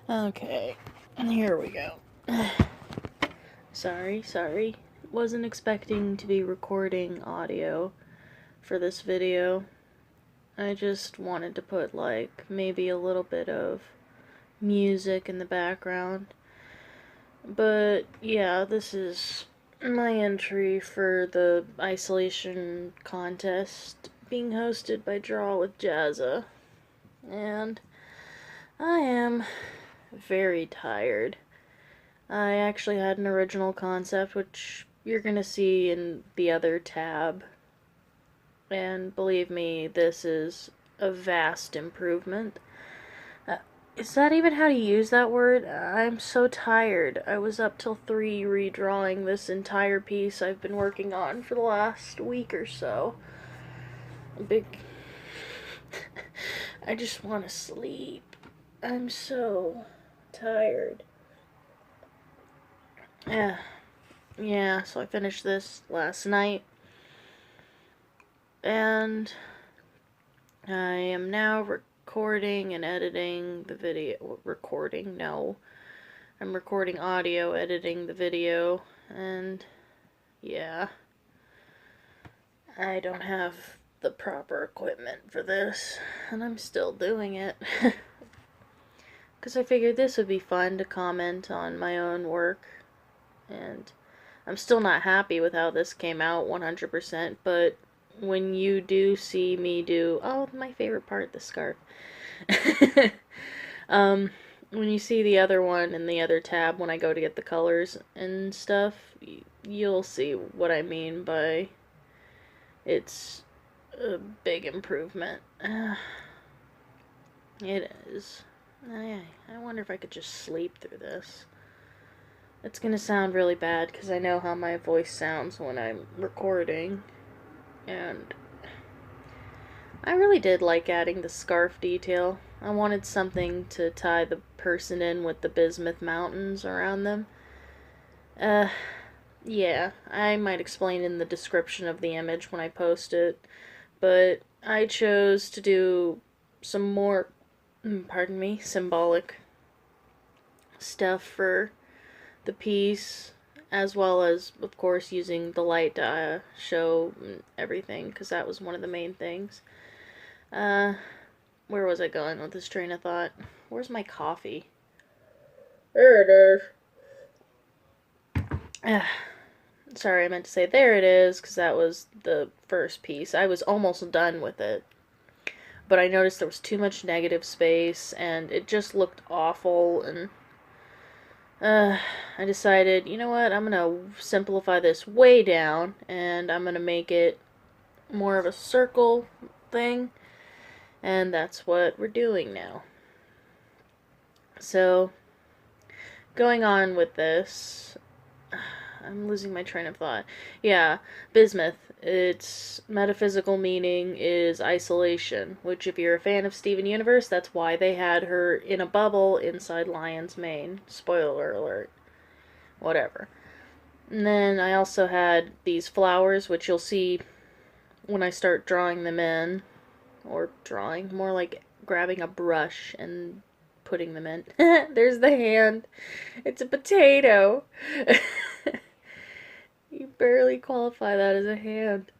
Okay, here we go. Sorry. Wasn't expecting to be recording audio for this video. I just wanted to put, like, maybe a little bit of music in the background. But, yeah, this is my entry for the isolation contest being hosted by Draw with Jazza. And I am very tired. I actually had an original concept, which you're gonna see in the other tab. And believe me, this is a vast improvement. Is that even how to use that word? I'm so tired. I was up till 3 redrawing this entire piece I've been working on for the last week or so. I just want to sleep. I'm so tired. Yeah, so I finished this last night. And I am now recording and editing the video. Recording? No. I'm recording audio, editing the video, and yeah. I don't have the proper equipment for this, and I'm still doing it. Because I figured this would be fun to comment on my own work. And I'm still not happy with how this came out 100%, but when you do see me do, oh, my favorite part, the scarf. When you see the other one in the other tab, when I go to get the colors and stuff, you'll see what I mean by it's a big improvement. It is. I wonder if I could just sleep through this. It's gonna sound really bad because I know how my voice sounds when I'm recording. And I really did like adding the scarf detail. I wanted something to tie the person in with the bismuth mountains around them. Yeah, I might explain in the description of the image when I post it. But I chose to do some more, symbolic stuff for the piece, as well as, of course, using the light to show everything, because that was one of the main things. Where was I going with this train of thought? Where's my coffee? There it is. Sorry, I meant to say there it is, because that was the first piece. I was almost done with it, but I noticed there was too much negative space, and it just looked awful, and I decided, you know what, I'm gonna simplify this way down, and I'm gonna make it more of a circle thing, and that's what we're doing now. So, going on with this, I'm losing my train of thought. Yeah, bismuth. Its metaphysical meaning is isolation, which if you're a fan of Steven Universe, that's why they had her in a bubble inside Lion's mane. Spoiler alert. Whatever. And then I also had these flowers, which you'll see when I start drawing them in. Or drawing, more like grabbing a brush and putting them in. There's the hand. It's a potato. You barely qualify that as a hand.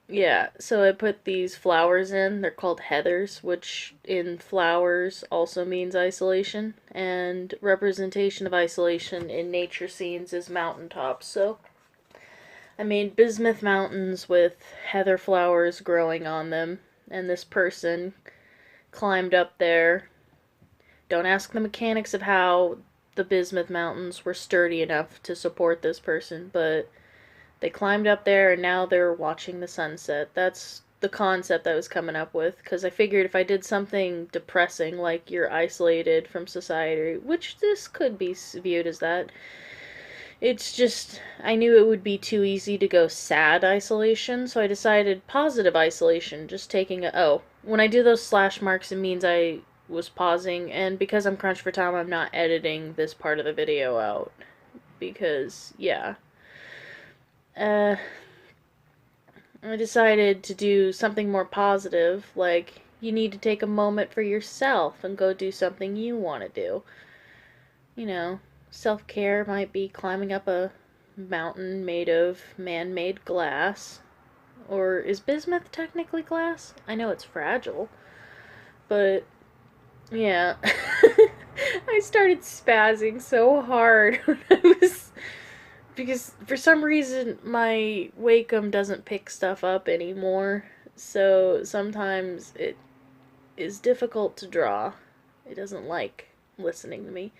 Yeah, so I put these flowers in. They're called heathers, which in flowers also means isolation. And representation of isolation in nature scenes is mountaintops. So I made bismuth mountains with heather flowers growing on them. And this person climbed up there. Don't ask the mechanics of how the bismuth mountains were sturdy enough to support this person, but they climbed up there and now they're watching the sunset. That's the concept I was coming up with, because I figured if I did something depressing, like you're isolated from society, which this could be viewed as that, it's just, I knew it would be too easy to go sad isolation, so I decided positive isolation, just taking a, oh, when I do those slash marks, it means I was pausing, and because I'm crunched for time, I'm not editing this part of the video out, because, yeah. I decided to do something more positive, like you need to take a moment for yourself and go do something you want to do. You know, self-care might be climbing up a mountain made of man-made glass. Or is bismuth technically glass? I know it's fragile. But, yeah. I started spazzing so hard when I was... Because for some reason my Wacom doesn't pick stuff up anymore. So sometimes it is difficult to draw. It doesn't like listening to me.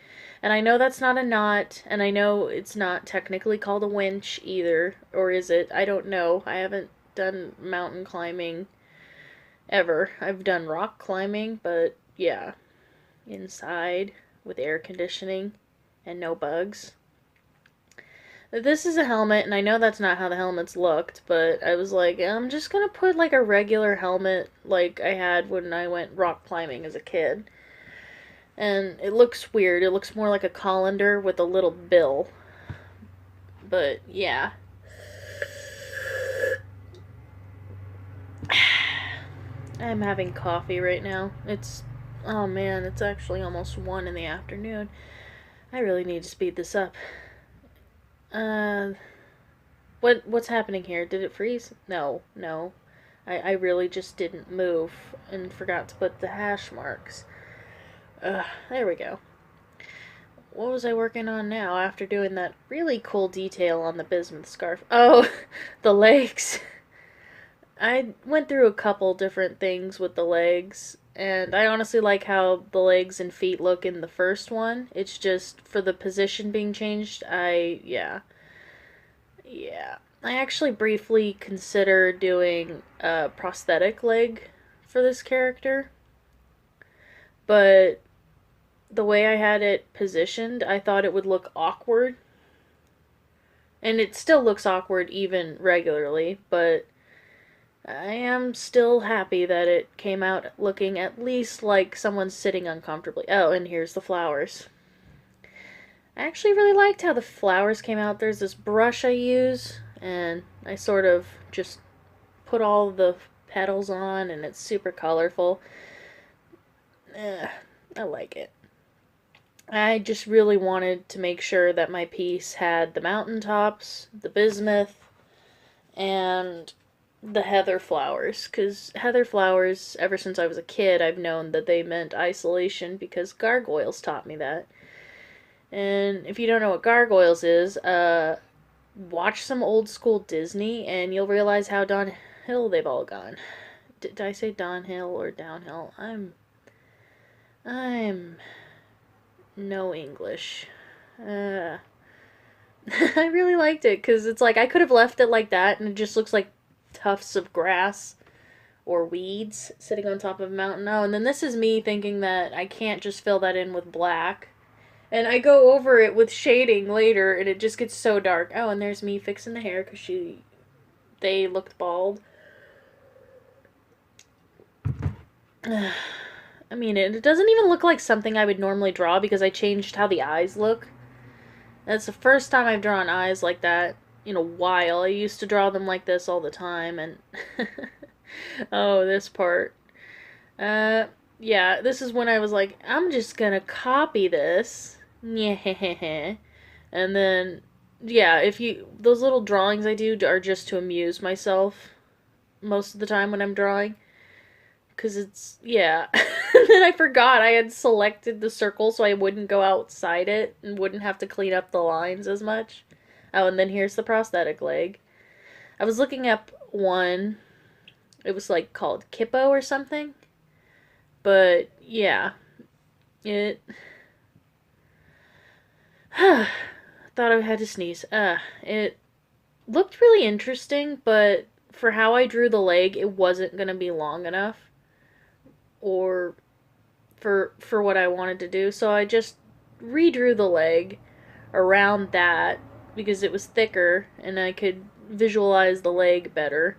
And I know that's not a knot, and I know it's not technically called a winch either. Or is it? I don't know. I haven't done mountain climbing ever. I've done rock climbing, but yeah, inside with air conditioning and no bugs. This is a helmet, and I know that's not how the helmets looked, but I was like, I'm just gonna put like a regular helmet like I had when I went rock climbing as a kid. And it looks weird. It looks more like a colander with a little bill. But yeah. I'm having coffee right now. Oh man, it's actually almost 1 in the afternoon. I really need to speed this up. What's happening here? Did it freeze? No. I really just didn't move and forgot to put the hash marks. There we go. What was I working on now after doing that really cool detail on the bismuth scarf? Oh, the legs. I went through a couple different things with the legs, and I honestly like how the legs and feet look in the first one. It's just for the position being changed, yeah. I actually briefly considered doing a prosthetic leg for this character, but the way I had it positioned, I thought it would look awkward. And it still looks awkward even regularly, but I am still happy that it came out looking at least like someone's sitting uncomfortably. Oh, and here's the flowers. I actually really liked how the flowers came out. There's this brush I use, and I sort of just put all the petals on, and it's super colorful. I like it. I just really wanted to make sure that my piece had the mountaintops, the bismuth, and the heather flowers. Because heather flowers, ever since I was a kid, I've known that they meant isolation because gargoyles taught me that. And if you don't know what gargoyles is, watch some old school Disney and you'll realize how downhill they've all gone. Did I say downhill or downhill? I'm no English. I really liked it because it's like I could have left it like that and it just looks like tufts of grass or weeds sitting on top of a mountain. Oh, and then this is me thinking that I can't just fill that in with black. And I go over it with shading later, and it just gets so dark. Oh, and there's me fixing the hair because they looked bald. I mean, it doesn't even look like something I would normally draw because I changed how the eyes look. That's the first time I've drawn eyes like that in a while. I used to draw them like this all the time, and oh, this part. Yeah, this is when I was like, I'm just gonna copy this. Yeah, and then, yeah, those little drawings I do are just to amuse myself most of the time when I'm drawing. Because yeah. And then I forgot I had selected the circle so I wouldn't go outside it and wouldn't have to clean up the lines as much. Oh, and then here's the prosthetic leg. I was looking up one. It was like called Kippo or something. But, yeah. Thought I had to sneeze. It looked really interesting, but for how I drew the leg, it wasn't gonna be long enough, or for what I wanted to do. So I just redrew the leg around that because it was thicker and I could visualize the leg better.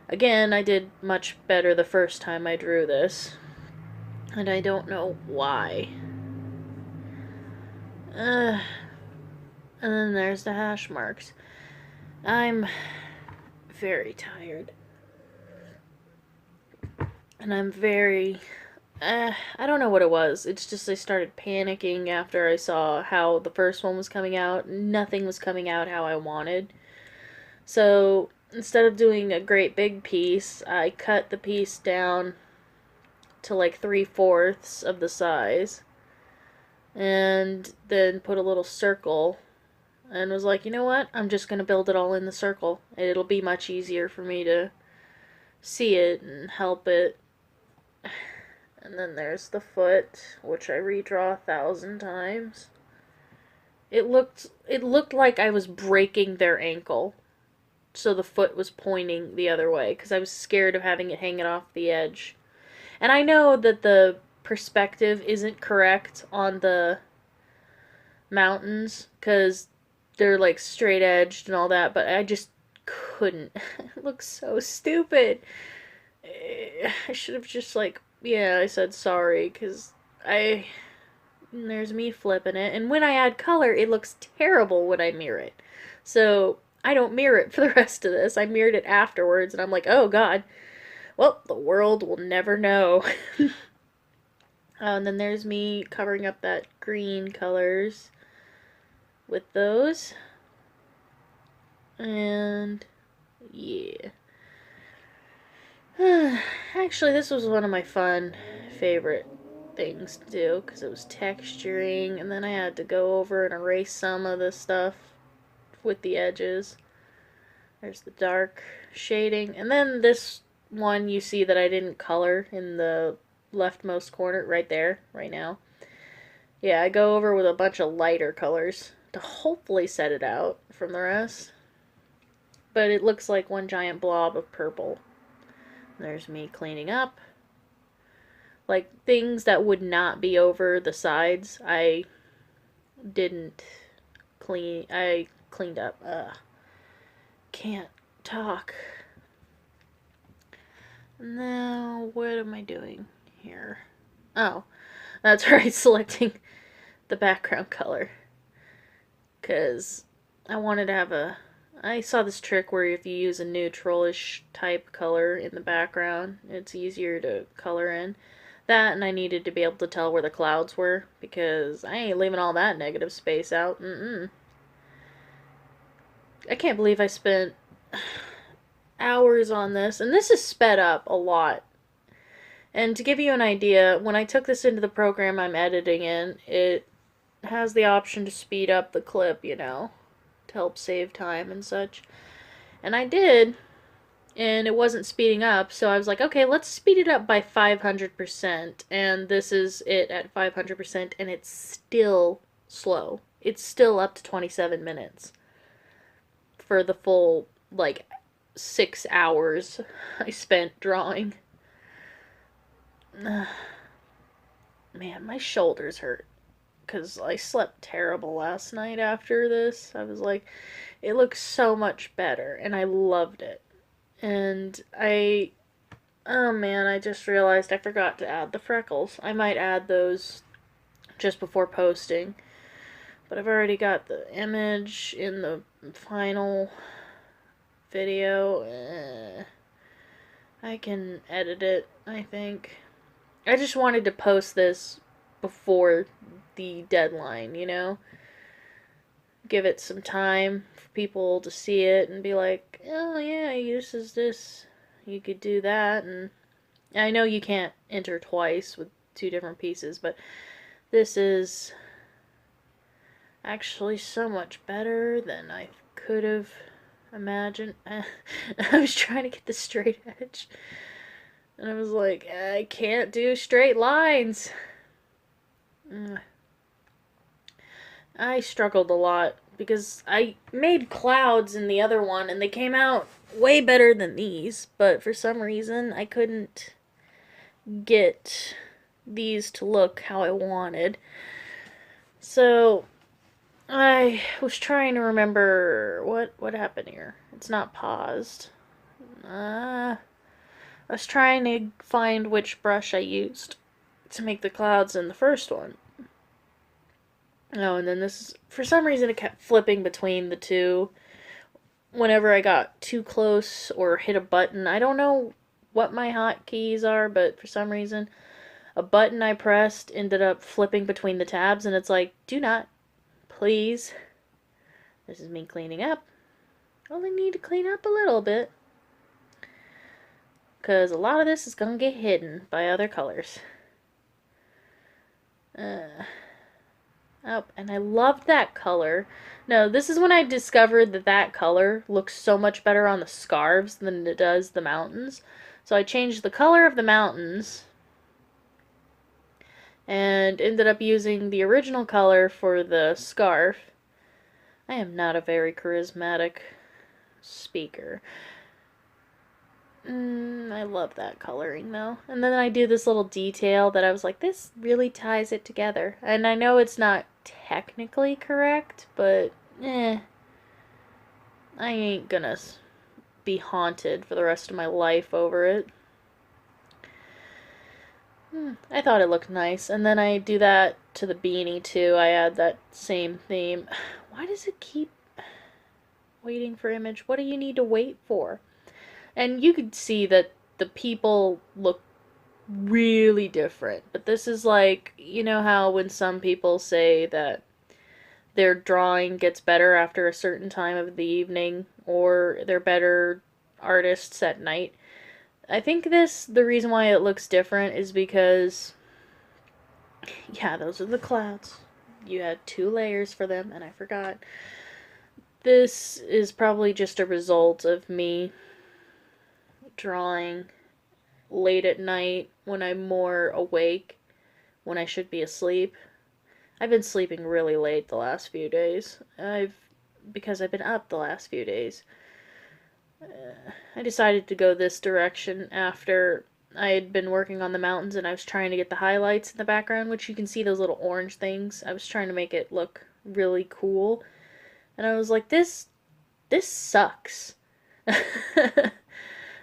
Again, I did much better the first time I drew this, and I don't know why. And then there's the hash marks. I'm very tired. And I'm very, I don't know what it was. It's just I started panicking after I saw how the first one was coming out. Nothing was coming out how I wanted. So instead of doing a great big piece, I cut the piece down to like 3/4 of the size. And then put a little circle and was like, you know what? I'm just going to build it all in the circle. It'll be much easier for me to see it and help it. And then there's the foot, which I redraw 1,000 times. It looked like I was breaking their ankle. So the foot was pointing the other way because I was scared of having it hanging off the edge. And I know that the perspective isn't correct on the mountains because they're like straight edged and all that, but I just couldn't. It looks so stupid. I should have just like, yeah, I said sorry because there's me flipping it, and when I add color it looks terrible when I mirror it. So I don't mirror it for the rest of this. I mirrored it afterwards and I'm like, oh god, well, the world will never know. And then there's me covering up that green colors with those. And yeah. Actually, this was one of my favorite things to do because it was texturing, and then I had to go over and erase some of the stuff with the edges. There's the dark shading, and then this one you see that I didn't color in the leftmost corner right there, right now. Yeah, I go over with a bunch of lighter colors to hopefully set it out from the rest. But it looks like one giant blob of purple. There's me cleaning up. Like, things that would not be over the sides, I didn't clean. I cleaned up. Can't talk. Now, what am I doing here? Oh, that's right, selecting the background color. Because I wanted to have a... I saw this trick where if you use a neutralish type color in the background, it's easier to color in. That, and I needed to be able to tell where the clouds were, because I ain't leaving all that negative space out. I can't believe I spent hours on this, and this is sped up a lot. And to give you an idea, when I took this into the program I'm editing in, it has the option to speed up the clip, you know, to help save time and such. And I did, and it wasn't speeding up, so I was like, okay, let's speed it up by 500%, and this is it at 500%, and it's still slow. It's still up to 27 minutes for the full, like, 6 hours I spent drawing. Man, my shoulders hurt because I slept terrible last night after this. I was like, it looks so much better, and I loved it. And oh man, I just realized I forgot to add the freckles. I might add those just before posting, but I've already got the image in the final video. I can edit it, I think. I just wanted to post this before the deadline, you know? Give it some time for people to see it and be like, oh yeah, this is this. You could do that. And I know you can't enter twice with 2 different pieces, but this is actually so much better than I could have imagined. I was trying to get the straight edge, and I was like, I can't do straight lines. I struggled a lot because I made clouds in the other one and they came out way better than these, but for some reason I couldn't get these to look how I wanted. So I was trying to remember what happened here. It's not paused. I was trying to find which brush I used to make the clouds in the first one. Oh, and then this, for some reason it kept flipping between the two whenever I got too close or hit a button. I don't know what my hotkeys are, but for some reason, a button I pressed ended up flipping between the tabs, and it's like, do not, please. This is me cleaning up. Only need to clean up a little bit, because a lot of this is going to get hidden by other colors. Oh, and I love that color. No, this is when I discovered that that color looks so much better on the scarves than it does the mountains. So I changed the color of the mountains and ended up using the original color for the scarf. I am not a very charismatic speaker. I love that coloring though. And then I do this little detail that I was like, this really ties it together. And I know it's not technically correct, but I ain't gonna be haunted for the rest of my life over it. I thought it looked nice. And then I do that to the beanie too. I add that same theme. Why does it keep waiting for image? What do you need to wait for? And you could see that the people look really different. But this is like, you know how when some people say that their drawing gets better after a certain time of the evening, or they're better artists at night? I think the reason why it looks different is because, yeah, those are the clouds. You had 2 layers for them, and I forgot. This is probably just a result of me drawing late at night when I'm more awake, when I should be asleep. I've been sleeping really late the last few days. Because I've been up the last few days. I decided to go this direction after I had been working on the mountains and I was trying to get the highlights in the background, which you can see those little orange things. I was trying to make it look really cool. And I was like, this sucks.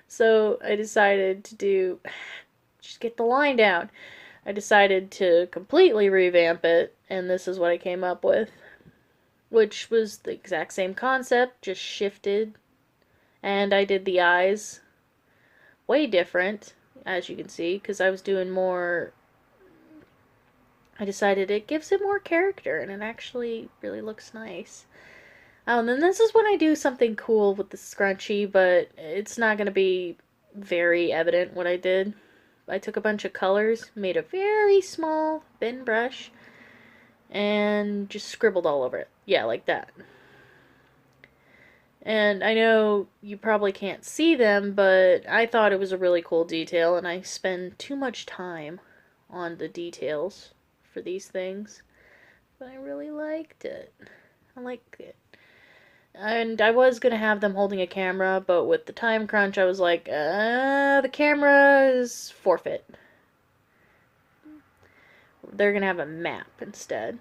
So I decided to just get the line down. I decided to completely revamp it, and this is what I came up with. Which was the exact same concept, just shifted. And I did the eyes way different, as you can see, because I was doing more. I decided it gives it more character, and it actually really looks nice. Oh, and then this is when I do something cool with the scrunchie, but it's not going to be very evident what I did. I took a bunch of colors, made a very small, thin brush, and just scribbled all over it. Yeah, like that. And I know you probably can't see them, but I thought it was a really cool detail, and I spend too much time on the details for these things. But I really liked it. I like it. And I was going to have them holding a camera, but with the time crunch, I was like, the camera is forfeit. They're going to have a map instead.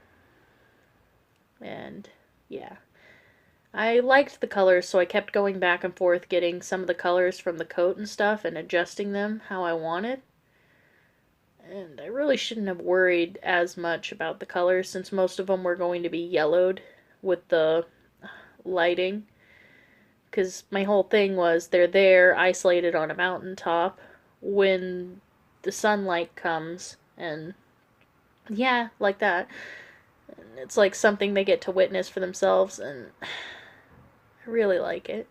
And, yeah. I liked the colors, so I kept going back and forth getting some of the colors from the coat and stuff and adjusting them how I wanted. And I really shouldn't have worried as much about the colors, since most of them were going to be yellowed with the lighting. Because my whole thing was they're there, isolated on a mountaintop, when the sunlight comes, and yeah, like that. And it's like something they get to witness for themselves, and I really like it.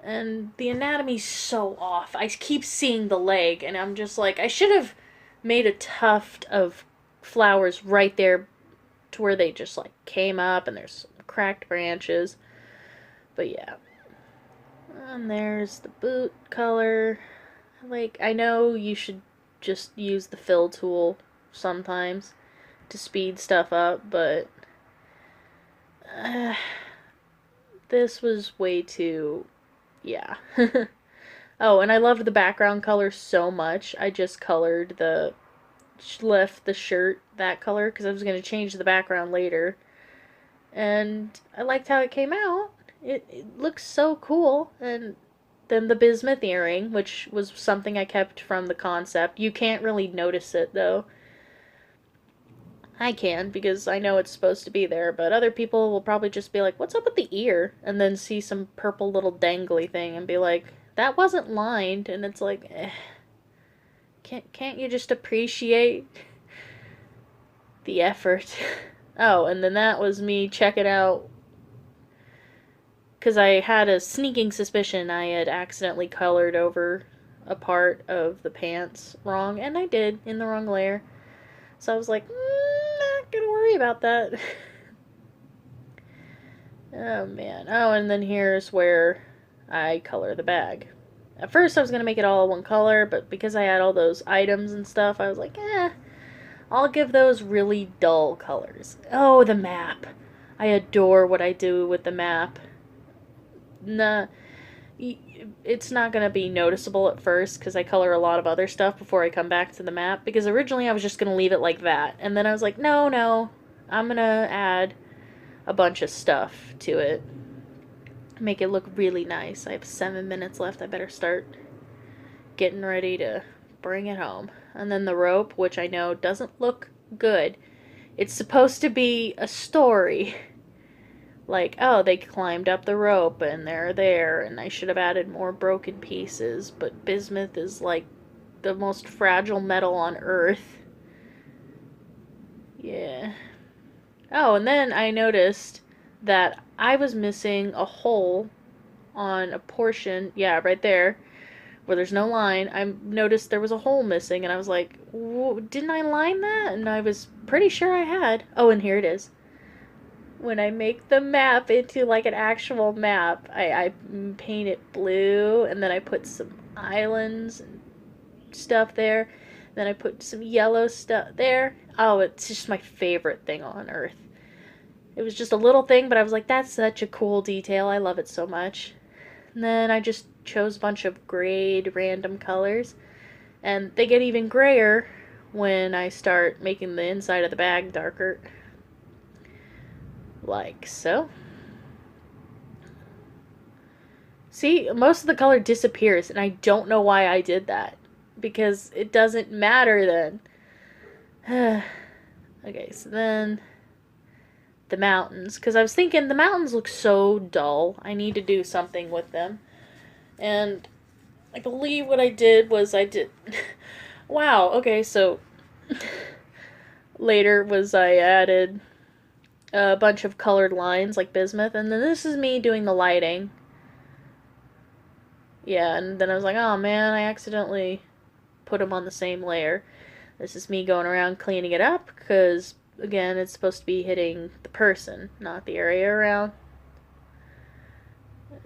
And the anatomy's so off. I keep seeing the leg, and I'm just like, I should have made a tuft of flowers right there to where they just like came up, and there's some cracked branches. But yeah. And there's the boot color. Like, I know you should just use the fill tool sometimes to speed stuff up, but this was way too, yeah. Oh, and I loved the background color so much. I just left the shirt that color because I was going to change the background later. And I liked how it came out. It looks so cool. And then the bismuth earring, which was something I kept from the concept. You can't really notice it, though. I can, because I know it's supposed to be there, but other people will probably just be like, what's up with the ear? And then see some purple little dangly thing and be like, that wasn't lined, and it's like, can't you just appreciate the effort? Oh, and then that was me checking out, because I had a sneaking suspicion I had accidentally colored over a part of the pants wrong, and I did, in the wrong layer. So I was like, not gonna worry about that. Oh man. Oh, and then here's where I color the bag. At first I was gonna make it all one color, but because I had all those items and stuff, I was like, I'll give those really dull colors. Oh, the map. I adore what I do with the map. Nah, it's not going to be noticeable at first because I color a lot of other stuff before I come back to the map, because originally I was just going to leave it like that, and then I was like, no, I'm going to add a bunch of stuff to it. Make it look really nice. I have 7 minutes left. I better start getting ready to bring it home. And then the rope, which I know doesn't look good. It's supposed to be a story. Like, oh, they climbed up the rope and they're there, and I should have added more broken pieces, but bismuth is like the most fragile metal on Earth. Yeah. Oh, and then I noticed that I was missing a hole on a portion, yeah, right there, where there's no line. I noticed there was a hole missing, and I was like, didn't I line that? And I was pretty sure I had. Oh, and here it is. When I make the map into like an actual map, I paint it blue, and then I put some islands and stuff there. Then I put some yellow stuff there. Oh, it's just my favorite thing on Earth. It was just a little thing, but I was like, that's such a cool detail. I love it so much. And then I just chose a bunch of grayed random colors. And they get even grayer when I start making the inside of the bag darker. Like so. See, most of the color disappears, and I don't know why I did that. Because it doesn't matter then. Okay, so then the mountains. Because I was thinking the mountains look so dull. I need to do something with them. And I believe what I did was wow, okay, so later was I added a bunch of colored lines like bismuth, and then this is me doing the lighting. Yeah, and then I was like, oh man, I accidentally put them on the same layer. This is me going around cleaning it up, because again, it's supposed to be hitting the person, not the area around.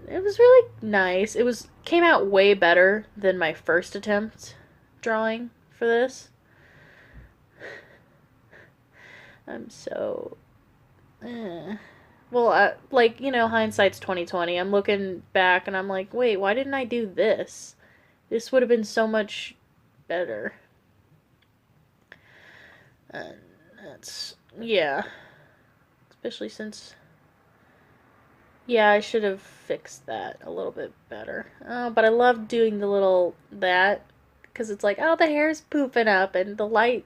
It was really nice. It came out way better than my first attempt drawing for this. I'm so well, like, hindsight's 2020. I'm looking back and I'm like, wait, why didn't I do this? This would have been so much better. And that's, yeah. Especially since, yeah, I should have fixed that a little bit better. Oh, but I love doing that, because it's like, oh, the hair's poofing up and the light,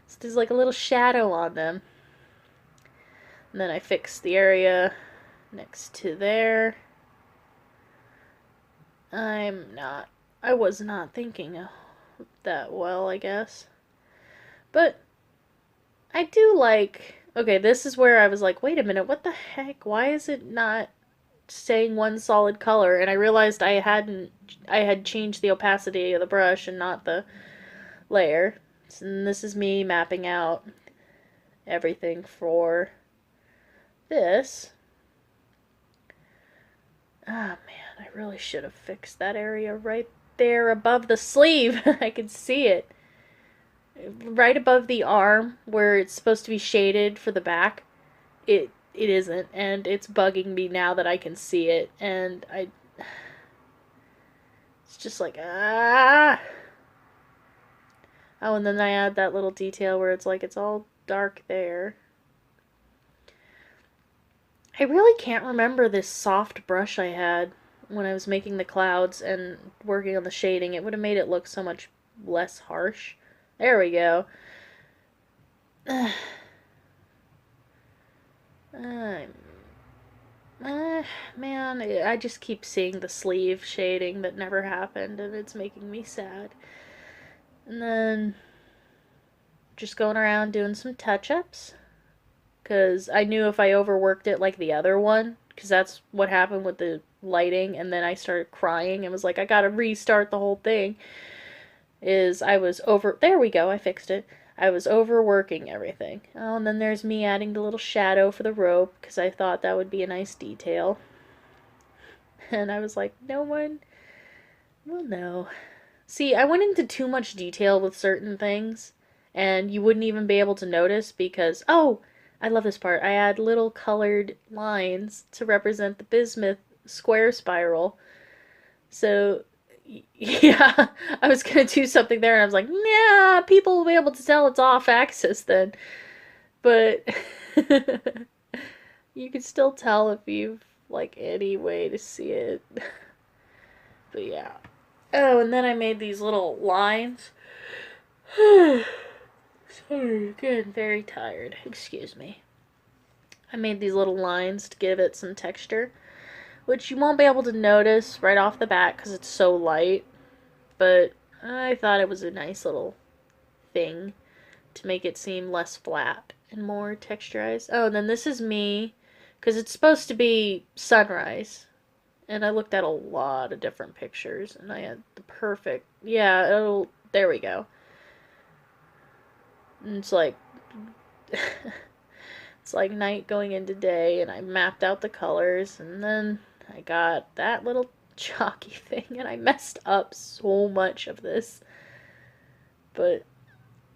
so there's like a little shadow on them. And then I fixed the area next to there. I was not thinking that well, I guess. But I do like, okay, this is where I was like, wait a minute, what the heck? Why is it not staying one solid color? And I realized I had changed the opacity of the brush and not the layer. And this is me mapping out everything for this. Ah, man, I really should have fixed that area right there above the sleeve. I could see it. Right above the arm, where it's supposed to be shaded for the back, it isn't, and it's bugging me now that I can see it, and it's just like, ah. Oh, and then I add that little detail where it's like, it's all dark there. I really can't remember this soft brush I had when I was making the clouds and working on the shading. It would have made it look so much less harsh. There we go. I'm man, I just keep seeing the sleeve shading that never happened, and it's making me sad. And then just going around doing some touch-ups, because I knew if I overworked it like the other one, because that's what happened with the lighting, and then I started crying and was like, I gotta restart the whole thing, is I was over, there we go, I fixed it. I was overworking everything. Oh, and then there's me adding the little shadow for the rope, because I thought that would be a nice detail. And I was like, no one will know. See, I went into too much detail with certain things, and you wouldn't even be able to notice because, oh, I love this part. I add little colored lines to represent the bismuth square spiral. So, yeah, I was going to do something there, and I was like, nah, people will be able to tell it's off axis then. But you can still tell if you've, like, any way to see it. But yeah. Oh, and then I made these little lines. Sorry, getting very tired. Excuse me. I made these little lines to give it some texture, which you won't be able to notice right off the bat because it's so light, but I thought it was a nice little thing to make it seem less flat and more texturized. Oh, and then this is me, because it's supposed to be sunrise, and I looked at a lot of different pictures, and I had the perfect, yeah, there we go. And it's like, it's like night going into day, and I mapped out the colors, and then I got that little chalky thing, and I messed up so much of this. But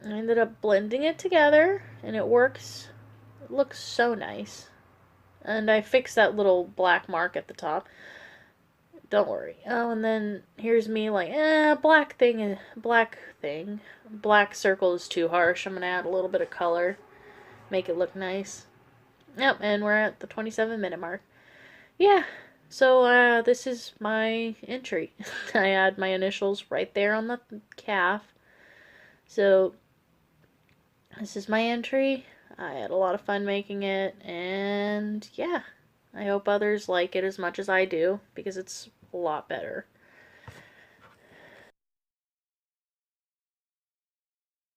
I ended up blending it together, and it works. It looks so nice. And I fixed that little black mark at the top. Don't worry. Oh, and then here's me like, black circle is too harsh. I'm gonna add a little bit of color, make it look nice. Yep, and we're at the 27-minute mark. Yeah, so this is my entry. I add my initials right there on the calf. So this is my entry. I had a lot of fun making it, and yeah, I hope others like it as much as I do, because it's a lot better.